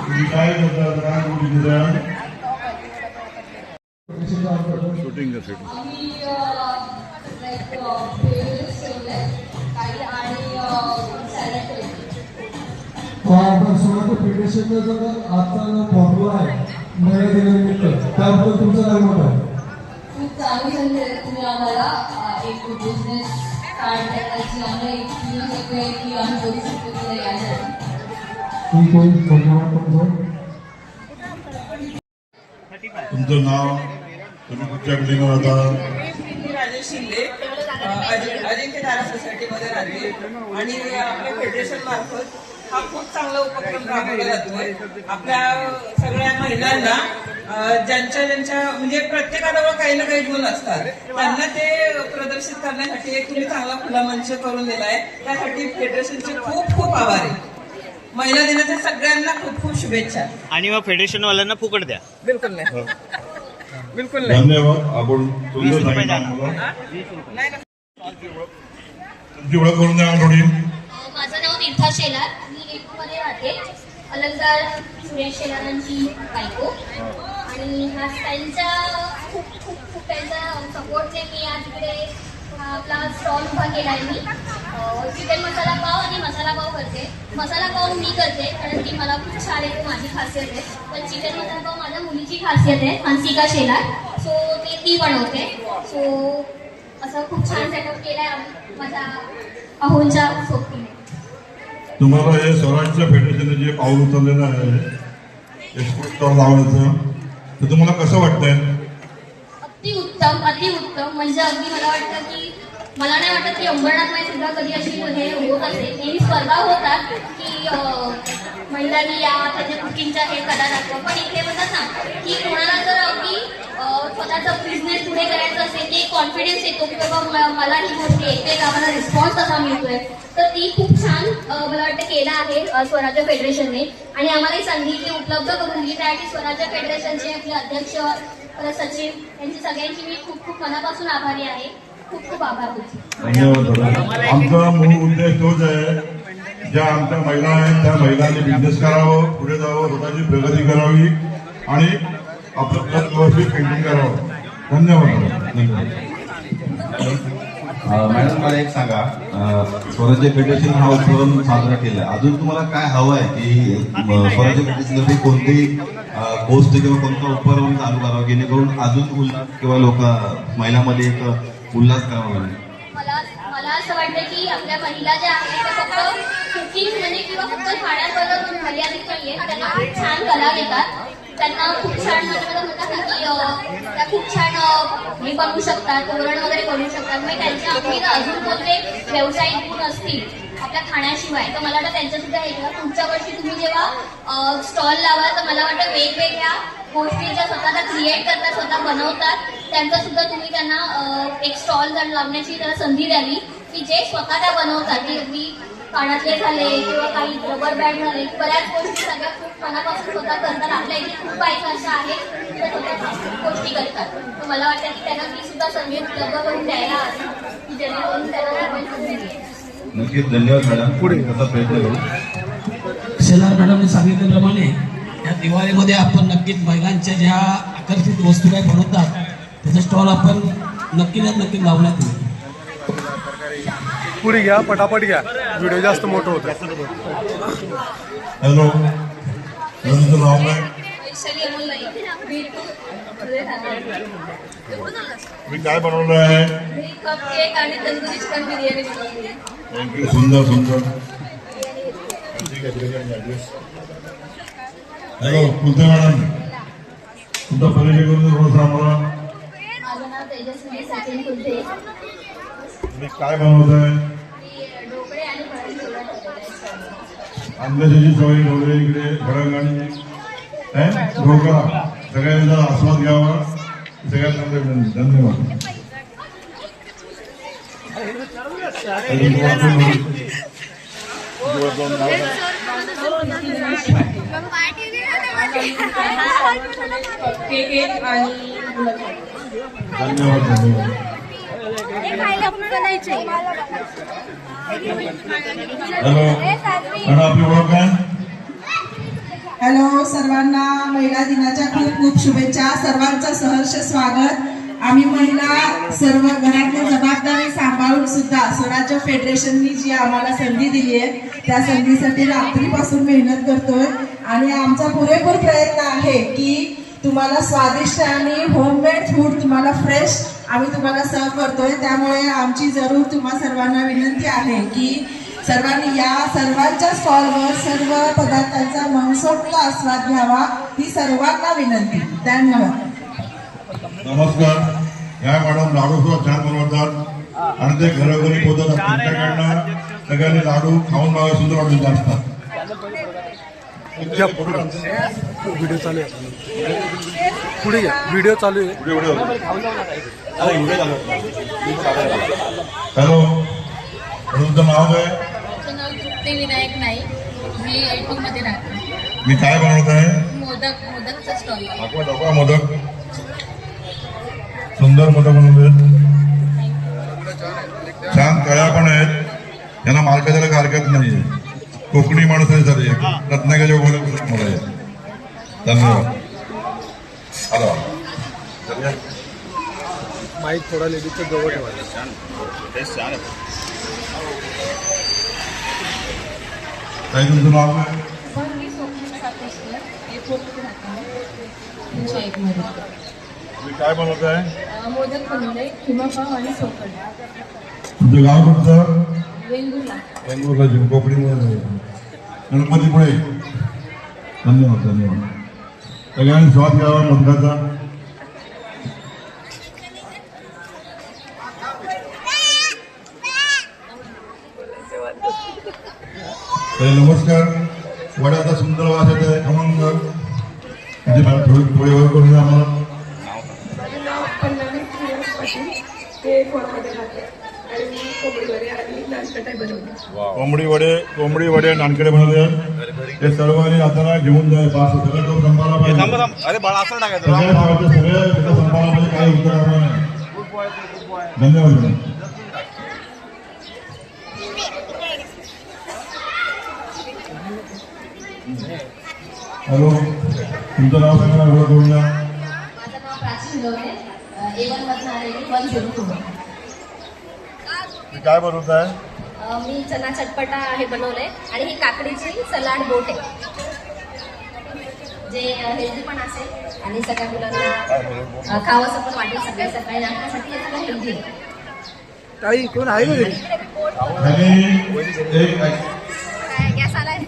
तुम्ही काय करता काय शूटिंग सोनाचं फेडरेशनचा जर आता फॉर्म्युला आहे महिला दिनानिमित्त त्याबद्दल तुमचं काय मत आहे? खूप चांगली संधी आहे तुम्ही आम्हाला एक बिझनेस स्टार्ट करायची आम्हाला एक फील आहे की आम्ही करू शकतो की यासाठी. तुमचं नाव तुम्ही कुठच्या बिल्डिंगवर आता? मी राजेश शिंदे अजिंक्य तारा सोसायटीमध्ये राहते आणि आपल्या फेडरेशन मार्फत हा खूप चांगला उपक्रम राबवला जातोय. आपल्या सगळ्या महिलांना ज्यांच्या म्हणजे प्रत्येकाजवळ काही ना काही गुण असतात त्यांना ते प्रदर्शित करण्यासाठी एक तुम्ही चांगला खुला मंच करून दिलाय. त्यासाठी फेडरेशनचे खूप खूप आभार आहे. महिला दिनाच्या सगळ्यांना खूप खूप शुभेच्छा. आणि मग फेडरेशन वाल्यांना फुकट द्या. बिलकुल नाही, बिलकुल नाही. धन्यवाद. आपण तुमची ओळख करून द्या थोडी. माझं नाव तीर्था शेलार, मी लेटूमध्ये राहते. अलंकार सुरेश शेलारांची बायको. आणि हा त्यांच्या खूप त्यांच्या सपोर्टने मी आज इकडे आपला स्टॉल उभा केला आहे. मी चिकन मसाला पाव आणि मसाला पाव करते. मसाला पाव मी करते कारण की मला खूप छान आहे, माझी खासियत आहे. पण चिकन मसाला पाव माझ्या मुलीची खासियत आहे, हंसिका शेलार. सो ती बनवते. सो असं खूप छान सेटअप केला आहे माझ्या अहोंच्या सोबतीने. तुम्हाला हे स्वराज्य फेडरेशनने जे पाऊल उचललेलं आहे एक्सपोर्ट स्टॉल लावण्याचं, तर तुम्हाला कसं वाटतंय? अतिउत्तम. म्हणजे अगदी मला वाटतं की मला नाही वाटत की अंबरनाथमध्ये सुद्धा कधी अशी हे होत असेल. नेहमी स्पर्धा होतात की महिलांनी या त्याच्या कुकिंगच्या हे कला दाखवा. पण इथे म्हणतात ना की कोणाला जर अगदी स्वतःचा बिझनेस पुढे करायचा असेल की कॉन्फिडन्स येतो की बाबा मला ही गोष्ट येते, आम्हाला रिस्पॉन्स कसा मिळतोय, तर ती खूप छान मला वाटतं केलं आहे स्वराज्य फेडरेशनने. आणि आम्हाला ही संधी ती उपलब्ध करून दिली. त्यासाठी स्वराज्य फेडरेशनचे आपले अध्यक्ष सचिव यांची सगळ्यांची मी खूप खूप मनापासून आभारी आहे. खूप खूप आभार तुमचे. धन्यवाद. आमचा मूळ उद्देश तोच आहे, ज्या आमच्या महिला आहेत त्या महिलांनी बिझनेस करावं, पुढे जावं, स्वतःची प्रगती करावी आणि आपलं व्यवस्थित पेंटिंग करावं. धन्यवाद. मॅडम मला एक सांगा, स्वराज्य फेडरेशन हा उपक्रम साजरा केला, अजून तुम्हाला काय हवं आहे की स्वराज्य फेडरेशन कोणती पोस्ट किंवा कोणता उपक्रम चालू करावा जेणेकरून अजून उल्हास किंवा महिलांमध्ये एक उल्हास करावा लागेल? मला असं वाटतं की आपल्या महिला ज्या आहेत त्या फक्त कुकिंग म्हणजे किंवा फक्त खाण्याबरोबर मर्यादित नाहीये. त्यांना खूप छान कला येतात. त्यांना खूप छान म्हणतात ना की त्या खूप छान हे बनवू शकतात, तोरण वगैरे बनवू शकतात. म्हणजे त्यांच्या अगदी अजून कोणते व्यावसायिक गुण असतील आपल्या खाण्याशिवाय तर मला वाटतं त्यांच्या सुद्धा हे पुढच्या वर्षी तुम्ही जेव्हा स्टॉल लावा तर मला वाटतं वेगवेगळ्या गोष्टी ज्या स्वतःला क्रिएट करतात, स्वतः बनवतात, त्यांचा सुद्धा तुम्ही त्यांना एक स्टॉल जर लावण्याची त्याला संधी द्यावी की जे स्वतः त्या बनवतात. की अगदी कानातले झाले किंवा काही रबर बँड झाले, बऱ्याच गोष्टी सगळ्या खूप मनापासून स्वतः करतात. आपल्या इथे खूप बायका अशा आहेत त्या स्वतः गोष्टी करतात. तर मला वाटतं की त्यांना ती सुद्धा संधी उपलब्ध करून द्यायला हवी की जेणेकरून त्यांना नक्कीच. धन्यवाद मॅडम. पुढे कसा प्रयत्न करू. शेलार मॅडमने सांगितल्याप्रमाणे या दिवाळीमध्ये आपण नक्कीच महिलांच्या ज्या आकर्षित वस्तू काय बनवतात त्याचा स्टॉल आपण नक्की लावण्यात येईल. पुढे घ्या, पटापट घ्या, व्हिडिओ जास्त मोठं होतं. हॅलो, तुमचं नाव काय? मी काय बनवलं आहे? केक आणि तंदुरी चिकन बिर्याणी बनवली. थँक्यू. सुंदर. हॅलो, कुलते मॅडम, तुमचा परिचय करून थोडंसं आम्हाला. माझं नाव तेजस्विनी सचिन कुलते. तुम्ही काय बनवत आहे? ढोकळे आणि फराळी चिवडा ठेवलेला आहे. आंब्याची सवय ठेवले इकडे, भडंग आणि ढोकळा, सगळ्यांचा आस्वाद घ्यावा. सगळ्यात चांगले धन्यवाद. हॅलो, आपली ओळख काय? हॅलो, सर्वांना महिला दिनाच्या खूप खूप शुभेच्छा. सर्वांचं सहर्ष स्वागत. आम्ही महिला सर्व घरातल्या जबाबदारी सांभाळून सुद्धा स्वराज्य फेडरेशननी जी आम्हाला संधी दिली आहे त्या संधीसाठी रात्रीपासून मेहनत करतोय आणि आमचा पुरेपूर प्रयत्न आहे की तुम्हाला स्वादिष्ट आणि होममेड फूड तुम्हाला फ्रेश आम्ही तुम्हाला सर्व करतोय. त्यामुळे आमची जरूर तुम्हा सर्वांना विनंती आहे की सर्वांनी या सर्वांच्या स्टॉलवर सर्व पदार्थांचा मनसोक्त आस्वाद घ्यावा ही सर्वांना विनंती. धन्यवाद. नमस्कार. या मॅडम लाडू सुद्धा छान बनवतात आणि ते घरोघरी पोहोचतात. त्यांच्याकडनं सगळ्यांनी लाडू खाऊन बघा, सुंदर वाटून असतात. व्हिडिओ चालू आहे, पुढे घ्या. व्हिडिओ चालू आहे. हॅलो, तुमचं नाव काय? माझं नाव तृप्ती विनायक नाईक. मी LT मध्ये राहते. मी काय बनवत आहे? मोदकचा स्टॉल. दाखवा दाखवा मोदक. सुंदर मोदक बनवले, छान कळ्या पण आहेत. यांना मार्क द्यायला हरकत नाही. कोकणी माणूस आहे सर, रत्नागिरी मला आहे. धन्यवाद. हॅलो, माईक थोडा लेडीजच्या जवळ ठेवायचा. काय तुमचं नाव काय? मी स्वप्नील सातेश्वर, एअरपोर्टमध्ये राहते. 301 मध्ये. तुम्ही काय बनवत आहे? मोदक बनवले, हिमपाव आणि सोकड. तुमचं गाव कुठचं? वेंगुर्ला. बेंगलोरला जीव कोकणीमध्ये गणपतीपुळे. धन्यवाद धन्यवाद. सगळ्यांनी स्वाद घ्यावा मोदकाचा. नमस्कार. वड्याचा सुंदर वास येत आहे. खमंग. म्हणजे मला थोडी वर करून द्या आम्हाला. माझं नाव पल्लवी श्रीनिवास पाटील. हे कोणामध्ये राहते आणि मी कोंबडी वडे आणि नानकटाई बनवते. कोंबडी वडे नानकडे बनवले. ते सर्वांनी आता घेऊन जाय. सगळं तो संपाला पाहिजे. अरे बाळा असं टाकायचं. सगळ्या संपाला पाहिजे. काही उत्तर नाही. धन्यवाद. हॅलो, तुमचं नाव सांगा. ओळख करून द्या. माझं नाव प्राची हिरवणे. A1 मधून आलेली 102. काय बनवत आहे? मी चना चटपटा हे बनवलंय आणि ही काकडीची सलाड बोट आहे जे हेल्दी पण असेल आणि सगळ्या मुलांना खावंसं पण वाटेल. सगळ्या सकाळी नाश्त्यासाठी हे सगळं हेल्दी आहे. ताई कोण आहे का घरी? गॅस आलाय.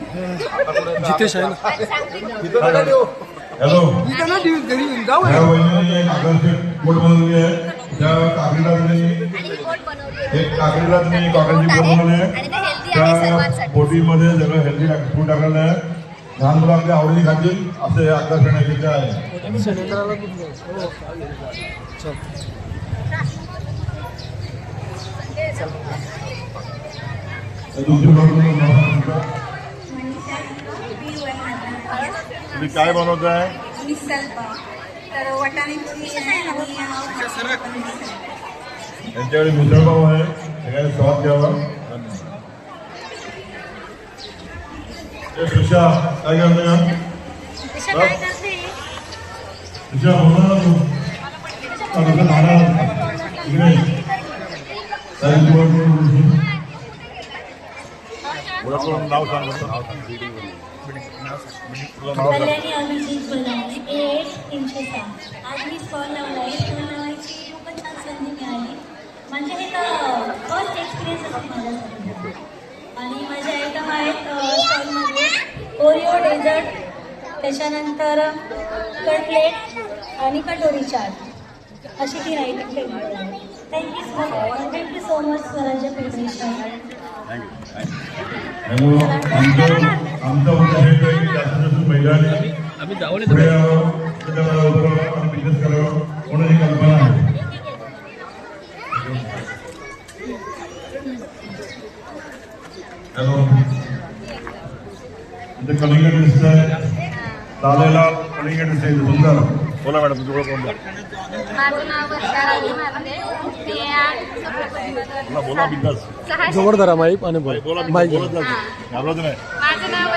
जितेश आहे ना. हॅलो, घरी जाऊ. या वहिनीने एक आकर्षक बोट बनवली आहे. त्या काकडीला एक काकडीला तुम्ही काकडीची बोट बनवली आहे. त्या बोटीमध्ये सगळं हेल्दी फूड टाकलेलं आहे. लहान मुलं आपल्या आवडीने खातील असं हे आकर्षण आहे. तुम्ही काय बनवत आहे? मिसल पाव. तर वाटाण्याची त्यांच्याकडे मिसळपाव आहे. सगळ्यांनी स्वाद घ्यावा. ऋषा काय करते का? ऋषा बोला ना तू. नाव सांग. कल्याणी अभिजित बलाने A306. आज मी स्टॉल लावला आहे. स्टॉल लावायची खूपच छान संधी मिळाली. म्हणजे हे तर फर्स्ट एक्सपिरियन्स असतो माझ्यासाठी. आणि माझे आयटम आहेत स्टॉलमध्ये ओरिओ डेझर्ट, त्याच्यानंतर कटलेट आणि कटोरी चाट अशी 3 आयटम ठेवलेले आहेत. थँक्यू सो मच स्वराज्य फेडरेशन. आमचा उद्देश आहे की जास्तीत जास्त महिलांनी पुढे यावं, बिझनेस करावं म्हणून ही कल्पना आहे. हॅलो, म्हणजे कलिंगड दिसत आहे. लालेलाल कलिंगड दिसत आहे. सुंदर. बोला मॅडम, तुझं ओळख कोण? माझं नाव वर्षा राजू. बोला बिंदास. जवळ धरा माईक आणि बोला. बोला, घाबरत नाही. माझं नाव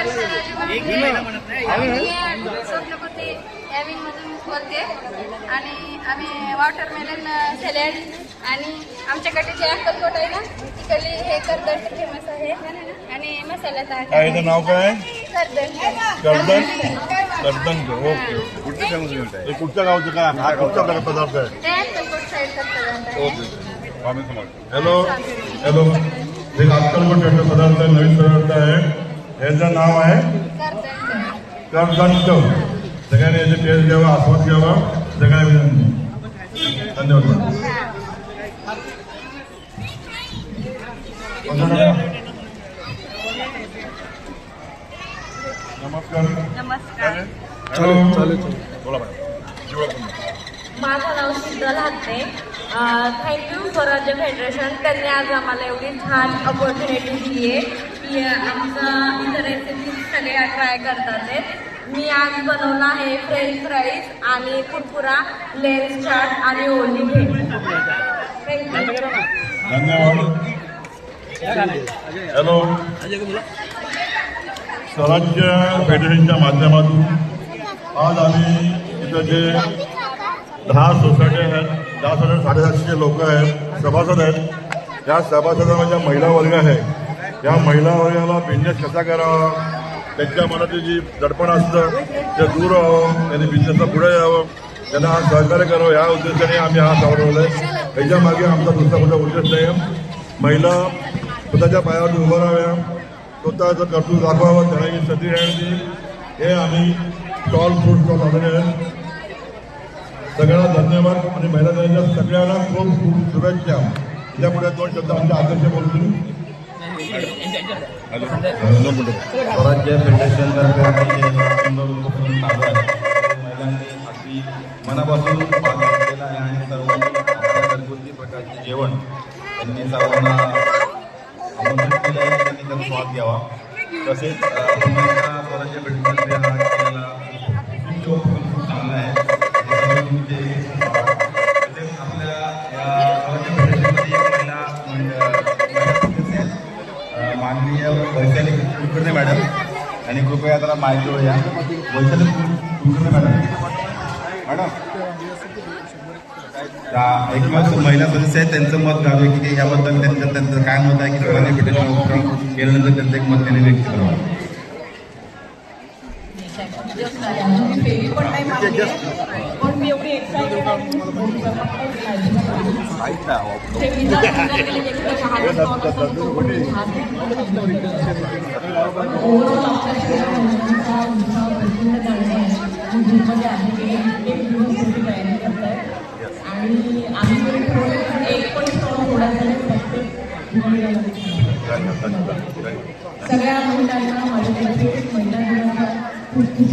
स्वप्नपती या विंगमधून बोलते आणि आम्ही वॉटरमेलन सॅलड आणि आमच्याकडे जे अक्कलकोट आहे ना तिकडली हे करदंड फेमस आहे आणि मसाला ताट काय याचं नाव काय? करदंड करदंड. ओके. कुठच्या गावचं काय? हा कुठचा पदार्थ आहे? ते अक्कलकोट साईडचा पदार्थ आहे. ओके. Hello hello. एक अक्कलकोट पदार्थ नवीन पदार्थ आहे. याचं नाव आहे करदंड. सगळ्यांनी याचे टेस्ट घ्यावा, आस्वाद घ्यावा. सगळ्या विनंती. धन्यवाद. नमस्कार. हॅलो. बोला मॅडम. माझं नाव शीतल हाते. थँक्यू स्वराज्य फेडरेशन. त्यांनी आज आम्हाला एवढी छान ऑपॉर्च्युनिटी दिली आहे की आमचं इतर रेसिपी सगळ्या ट्राय करतात आहे. मी आज बनवला आहे फ्रेंच फ्राईज आणि कुरकुरा, लेन्स चाट आणि ओली भेट. थँक्यू. धन्यवाद. हॅलो. स्वराज्य फेडरेशनच्या माध्यमातून आज आम्ही इथं जे 10 सोसायटी आहेत, 10,750 लोक आहेत, सभासद आहेत. या सभासदांच्या महिला वर्ग आहे. या महिला वर्गाला बिझनेस कसा करावा, त्यांच्या मनातील जी दडपण असतं ते दूर व्हावं, त्यांनी बिझनेसला पुढे यावं, त्यांना सहकार्य करावं या उद्देशाने आम्ही हा चालवला आहे. त्याच्या मागे आमचा दुसरा कुठला उद्देश नाही. महिला स्वतःच्या पायावर उभं राहाव्या, स्वतःचं कर्तृत्व दाखवावं, त्यांना संधी राहण्याची हे आम्ही स्टॉल फूड स्टॉल लावलेले आहेत. सगळ्यांना धन्यवाद आणि महिला दिनाच्या सगळ्यांना खूप खूप शुभेच्छा. त्यापुढे 2 शब्द आमच्या अध्यक्ष बोलतील. स्वराज्य फेडरेशनतर्फे सुंदर उपक्रम चालू आहे. महिलांनी अगदी मनापासून भाग घेतलेला आहे आणि सर्वांनी आपल्या घरगुती प्रकारचे जेवण त्यांनी सर्वांना आमंत्रित केलं आहे. त्यांनी त्याचा स्वाद घ्यावा. तसेच स्वराज्य फेडरेशनने हा केलेला उपक्रम चांगला आहे. तसेच आपल्या या स्वराज्य फेडरेशनमध्ये एक महिला माननीय वैशाली कुलकर्णी मॅडम आणि कृपया त्याला माहिती होऊया. वैशाली कुलकर्णी मॅडम एकमेव महिला सदस्य आहेत. त्यांचं मत घ्यावे की याबद्दल त्यांचं काय मत आहे की स्वराज्य फेडरेशन उपक्रम केल्यानंतर त्यांचं एक मत त्यांनी व्यक्त करावं. पण मी एवढी एक्साइटेड आणि आम्ही एक पण सगळ्या महिलांना माझ्या महिला खूप खूप